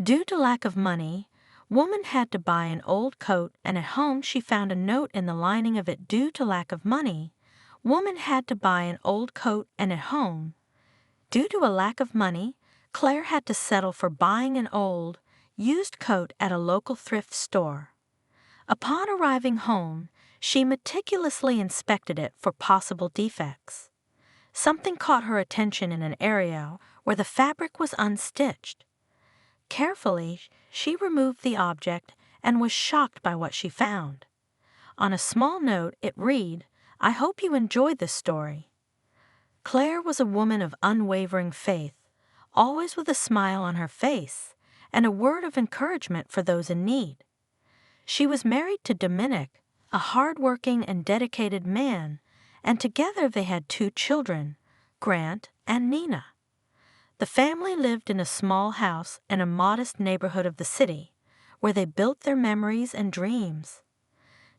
Due to lack of money, woman had to buy an old coat, and at home she found a note in the lining of it. Due to lack of money, woman had to buy an old coat, and at home, due to a lack of money, Claire had to settle for buying an old, used coat at a local thrift store. Upon arriving home, she meticulously inspected it for possible defects. Something caught her attention in an area where the fabric was unstitched. Carefully, she removed the object and was shocked by what she found. On a small note, it read, "I hope you enjoyed this story." Claire was a woman of unwavering faith, always with a smile on her face and a word of encouragement for those in need. She was married to Dominic, a hard-working and dedicated man, and together they had 2 children, Grant and Nina. The family lived in a small house in a modest neighborhood of the city, where they built their memories and dreams.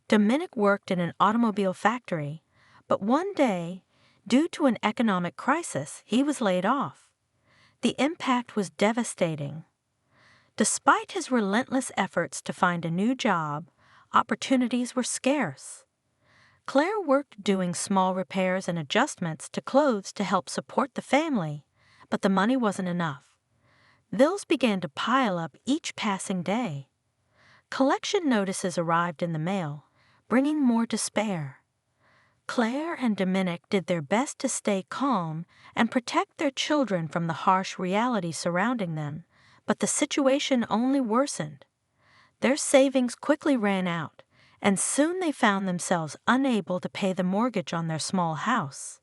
Dominic worked in an automobile factory, but one day, due to an economic crisis, he was laid off. The impact was devastating. Despite his relentless efforts to find a new job, opportunities were scarce. Claire worked doing small repairs and adjustments to clothes to help support the family, but the money wasn't enough. Bills began to pile up each passing day. Collection notices arrived in the mail, bringing more despair. Claire and Dominic did their best to stay calm and protect their children from the harsh reality surrounding them, but the situation only worsened. Their savings quickly ran out, and soon they found themselves unable to pay the mortgage on their small house.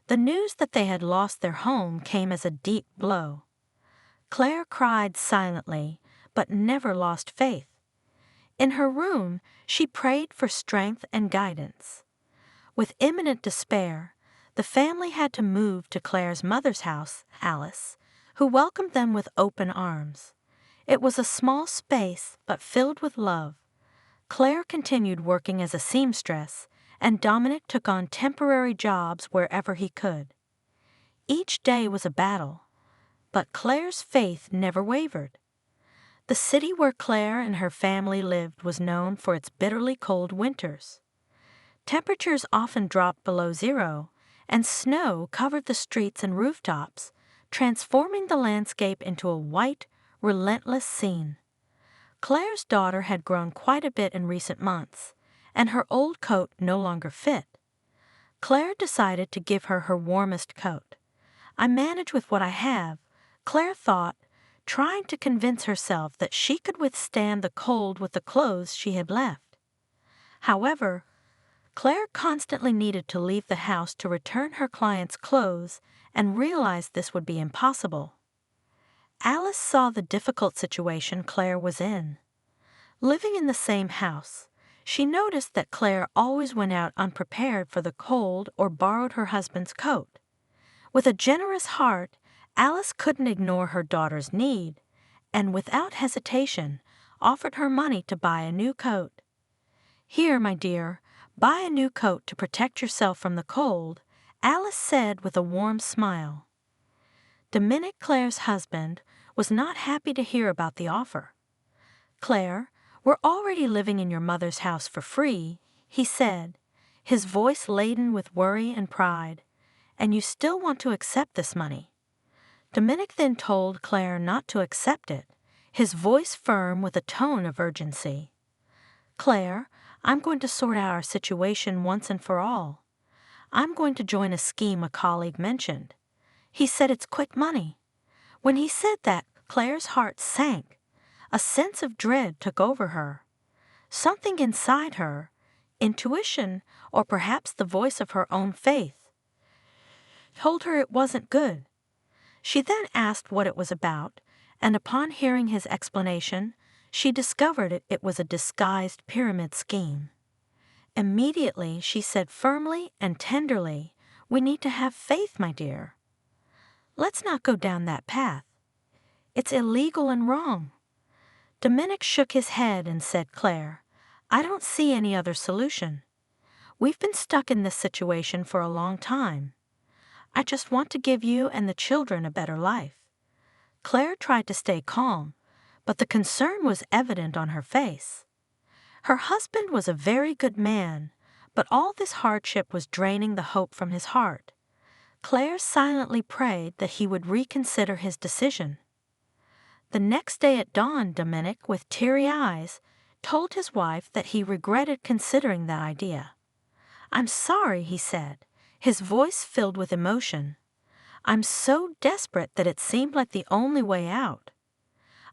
The news that they had lost their home came as a deep blow. Claire cried silently, but never lost faith. In her room, she prayed for strength and guidance. With imminent despair, the family had to move to Claire's mother's house, Alice, who welcomed them with open arms. It was a small space, but filled with love. Claire continued working as a seamstress, and Dominic took on temporary jobs wherever he could. Each day was a battle, but Claire's faith never wavered. The city where Claire and her family lived was known for its bitterly cold winters. Temperatures often dropped below zero, and snow covered the streets and rooftops, transforming the landscape into a white, relentless scene. Claire's daughter had grown quite a bit in recent months, and her old coat no longer fit. Claire decided to give her her warmest coat. "I manage with what I have," Claire thought, trying to convince herself that she could withstand the cold with the clothes she had left. However, Claire constantly needed to leave the house to return her clients' clothes and realized this would be impossible. Alice saw the difficult situation Claire was in. Living in the same house, she noticed that Claire always went out unprepared for the cold or borrowed her husband's coat. With a generous heart, Alice couldn't ignore her daughter's need, and without hesitation, offered her money to buy a new coat. "Here, my dear, buy a new coat to protect yourself from the cold," Alice said with a warm smile. Dominic, Claire's husband, was not happy to hear about the offer. "Claire, we're already living in your mother's house for free," he said, his voice laden with worry and pride, "and you still want to accept this money." Dominic then told Claire not to accept it, his voice firm with a tone of urgency. "Claire, I'm going to sort out our situation once and for all. I'm going to join a scheme a colleague mentioned. He said it's quick money." When he said that, Claire's heart sank. A sense of dread took over her. Something inside her, intuition, or perhaps the voice of her own faith, told her it wasn't good. She then asked what it was about, and upon hearing his explanation, she discovered it was a disguised pyramid scheme. Immediately, she said firmly and tenderly, "We need to have faith, my dear. Let's not go down that path. It's illegal and wrong." Dominic shook his head and said, "Claire, I don't see any other solution. We've been stuck in this situation for a long time. I just want to give you and the children a better life." Claire tried to stay calm, but the concern was evident on her face. Her husband was a very good man, but all this hardship was draining the hope from his heart. Claire silently prayed that he would reconsider his decision. The next day at dawn, Dominic, with teary eyes, told his wife that he regretted considering that idea. "I'm sorry," he said, his voice filled with emotion. "I'm so desperate that it seemed like the only way out.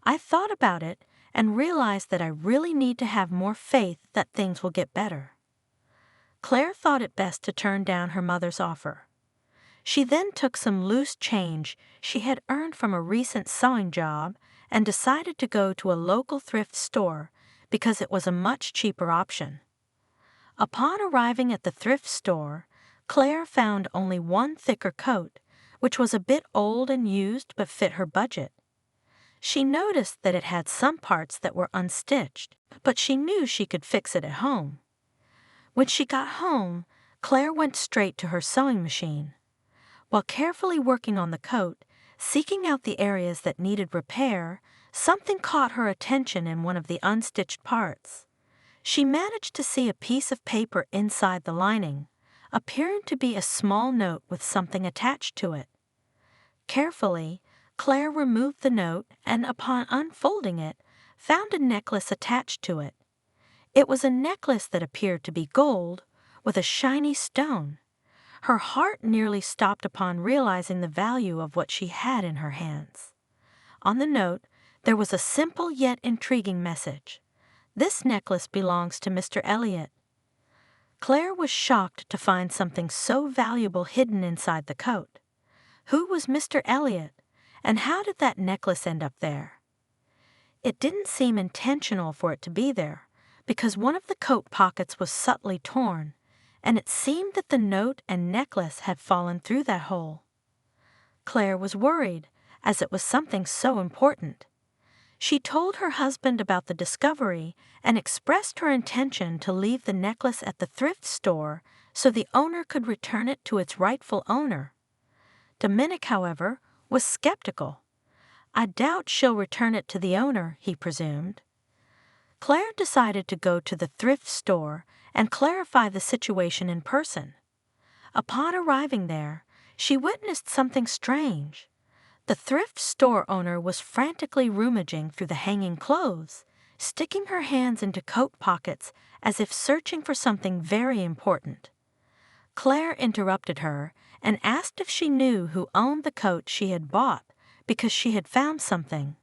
I thought about it and realized that I really need to have more faith that things will get better." Claire thought it best to turn down her mother's offer. She then took some loose change she had earned from a recent sewing job and decided to go to a local thrift store because it was a much cheaper option. Upon arriving at the thrift store, Claire found only one thicker coat, which was a bit old and used but fit her budget. She noticed that it had some parts that were unstitched, but she knew she could fix it at home. When she got home, Claire went straight to her sewing machine. While carefully working on the coat, seeking out the areas that needed repair, something caught her attention in one of the unstitched parts. She managed to see a piece of paper inside the lining, appearing to be a small note with something attached to it. Carefully, Claire removed the note and, upon unfolding it, found a necklace attached to it. It was a necklace that appeared to be gold, with a shiny stone. Her heart nearly stopped upon realizing the value of what she had in her hands. On the note, there was a simple yet intriguing message. "This necklace belongs to Mr. Elliot." Claire was shocked to find something so valuable hidden inside the coat. Who was Mr. Elliot, and how did that necklace end up there? It didn't seem intentional for it to be there, because one of the coat pockets was subtly torn, and it seemed that the note and necklace had fallen through that hole. Claire was worried, as it was something so important. She told her husband about the discovery and expressed her intention to leave the necklace at the thrift store so the owner could return it to its rightful owner. Dominic, however, was skeptical. "I doubt she'll return it to the owner," he presumed. Claire decided to go to the thrift store and clarify the situation in person. Upon arriving there, she witnessed something strange. The thrift store owner was frantically rummaging through the hanging clothes, sticking her hands into coat pockets as if searching for something very important. Claire interrupted her and asked if she knew who owned the coat she had bought because she had found something.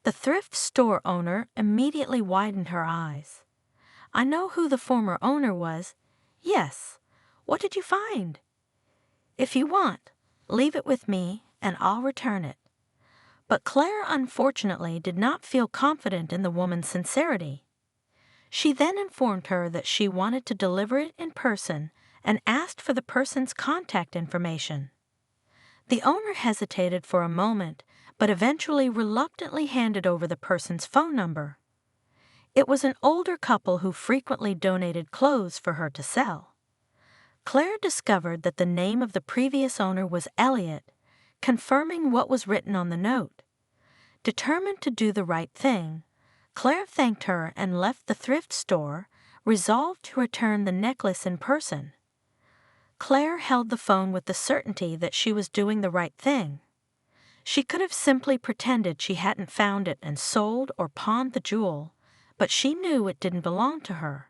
The thrift store owner immediately widened her eyes. "I know who the former owner was." "Yes. What did you find?" "If you want, leave it with me and I'll return it." But Claire unfortunately did not feel confident in the woman's sincerity. She then informed her that she wanted to deliver it in person and asked for the person's contact information. The owner hesitated for a moment, but eventually reluctantly handed over the person's phone number. It was an older couple who frequently donated clothes for her to sell. Claire discovered that the name of the previous owner was Elliot, confirming what was written on the note. Determined to do the right thing, Claire thanked her and left the thrift store, resolved to return the necklace in person. Claire held the phone with the certainty that she was doing the right thing. She could have simply pretended she hadn't found it and sold or pawned the jewel, but she knew it didn't belong to her.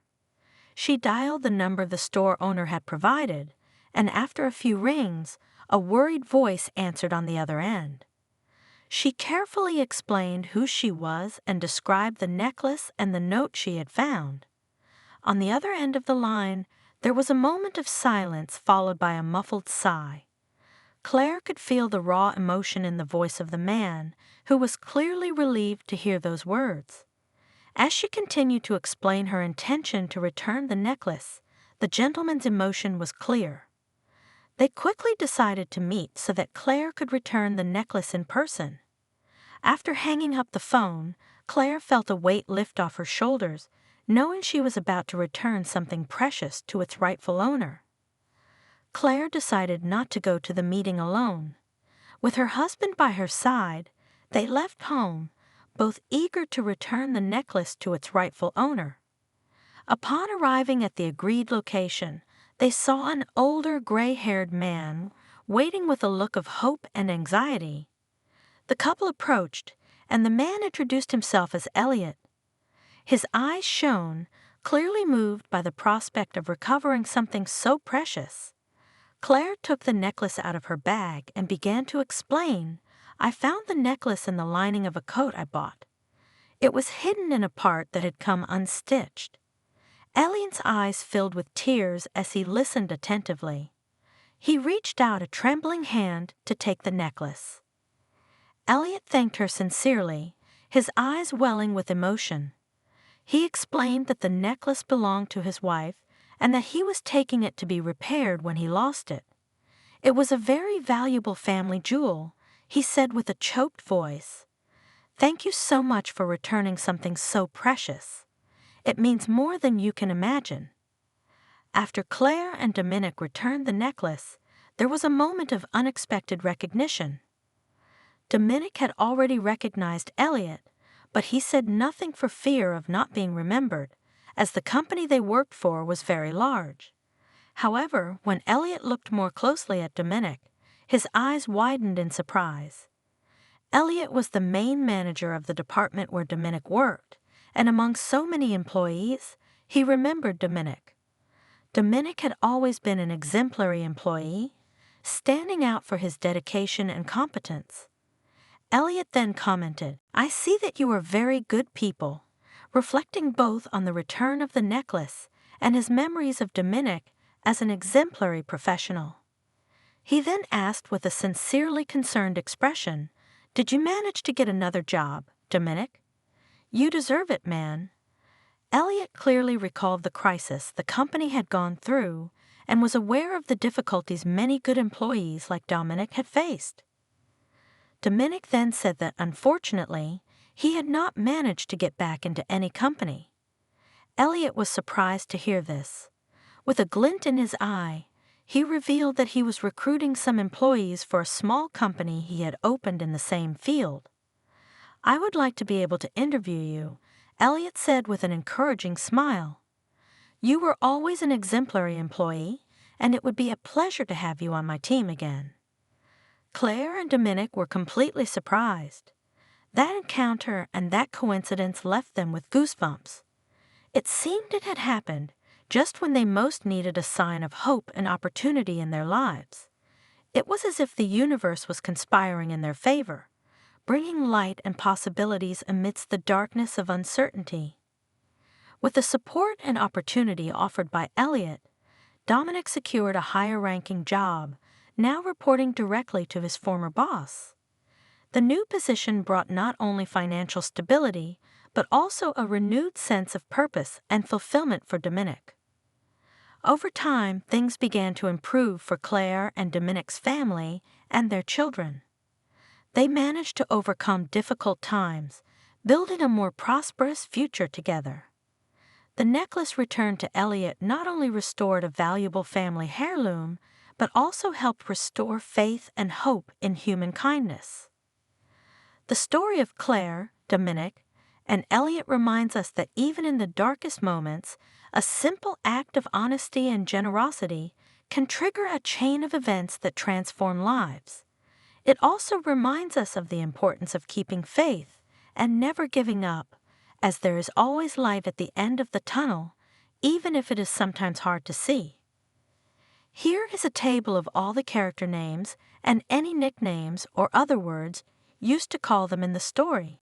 She dialed the number the store owner had provided, and after a few rings, a worried voice answered on the other end. She carefully explained who she was and described the necklace and the note she had found. On the other end of the line, there was a moment of silence followed by a muffled sigh. Claire could feel the raw emotion in the voice of the man, who was clearly relieved to hear those words. As she continued to explain her intention to return the necklace, the gentleman's emotion was clear. They quickly decided to meet so that Claire could return the necklace in person. After hanging up the phone, Claire felt a weight lift off her shoulders, knowing she was about to return something precious to its rightful owner. Claire decided not to go to the meeting alone. With her husband by her side, they left home, both eager to return the necklace to its rightful owner. Upon arriving at the agreed location, they saw an older gray-haired man waiting with a look of hope and anxiety. The couple approached, and the man introduced himself as Elliot. His eyes shone, clearly moved by the prospect of recovering something so precious. Claire took the necklace out of her bag and began to explain, "I found the necklace in the lining of a coat I bought. It was hidden in a part that had come unstitched." Elliot's eyes filled with tears as he listened attentively. He reached out a trembling hand to take the necklace. Elliot thanked her sincerely, his eyes welling with emotion. He explained that the necklace belonged to his wife and that he was taking it to be repaired when he lost it. "It was a very valuable family jewel," he said with a choked voice. "Thank you so much for returning something so precious. It means more than you can imagine." After Claire and Dominic returned the necklace, there was a moment of unexpected recognition. Dominic had already recognized Elliot, but he said nothing for fear of not being remembered, as the company they worked for was very large. However, when Elliot looked more closely at Dominic, his eyes widened in surprise. Elliot was the main manager of the department where Dominic worked, and among so many employees, he remembered Dominic. Dominic had always been an exemplary employee, standing out for his dedication and competence. Elliot then commented, "I see that you are very good people," reflecting both on the return of the necklace and his memories of Dominic as an exemplary professional. He then asked with a sincerely concerned expression, "Did you manage to get another job, Dominic? You deserve it, man." Elliot clearly recalled the crisis the company had gone through and was aware of the difficulties many good employees like Dominic had faced. Dominic then said that, unfortunately, he had not managed to get back into any company. Elliot was surprised to hear this. With a glint in his eye, he revealed that he was recruiting some employees for a small company he had opened in the same field. "I would like to be able to interview you," Elliot said with an encouraging smile. "You were always an exemplary employee, and it would be a pleasure to have you on my team again." Claire and Dominic were completely surprised. That encounter and that coincidence left them with goosebumps. It seemed it had happened just when they most needed a sign of hope and opportunity in their lives. It was as if the universe was conspiring in their favor, bringing light and possibilities amidst the darkness of uncertainty. With the support and opportunity offered by Elliot, Dominic secured a higher-ranking job, now reporting directly to his former boss. The new position brought not only financial stability, but also a renewed sense of purpose and fulfillment for Dominic. Over time, things began to improve for Claire and Dominic's family and their children. They managed to overcome difficult times, building a more prosperous future together. The necklace returned to Elliot not only restored a valuable family heirloom, but also helped restore faith and hope in human kindness. The story of Claire, Dominic, and Elliot reminds us that even in the darkest moments, a simple act of honesty and generosity can trigger a chain of events that transform lives. It also reminds us of the importance of keeping faith and never giving up, as there is always light at the end of the tunnel, even if it is sometimes hard to see. Here is a table of all the character names and any nicknames or other words used to call them in the story.